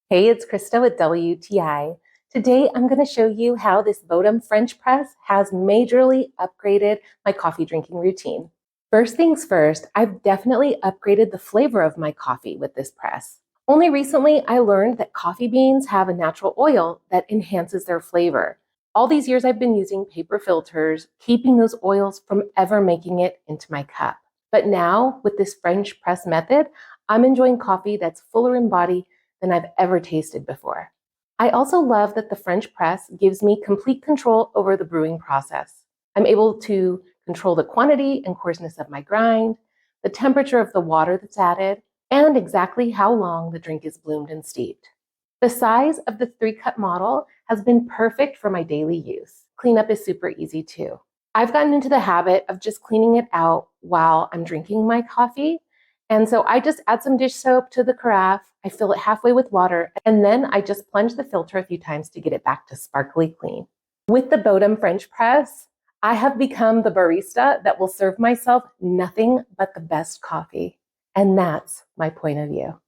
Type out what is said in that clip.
Hey, it's Krista with WTI. Today, I'm going to show you how this Bodum French press has majorly upgraded my coffee drinking routine. First things first, I've definitely upgraded the flavor of my coffee with this press. Only recently, I learned that coffee beans have a natural oil that enhances their flavor. All these years, I've been using paper filters, keeping those oils from ever making it into my cup. But now, with this French press method, I'm enjoying coffee that's fuller in body than I've ever tasted before. I also love that the French press gives me complete control over the brewing process. I'm able to control the quantity and coarseness of my grind, the temperature of the water that's added, and exactly how long the drink is bloomed and steeped. The size of the 3-cup model has been perfect for my daily use. Cleanup is super easy too. I've gotten into the habit of just cleaning it out while I'm drinking my coffee. And so I just add some dish soap to the carafe, I fill it halfway with water, and then I just plunge the filter a few times to get it back to sparkly clean. With the Bodum French press, I have become the barista that will serve myself nothing but the best coffee. And that's my point of view.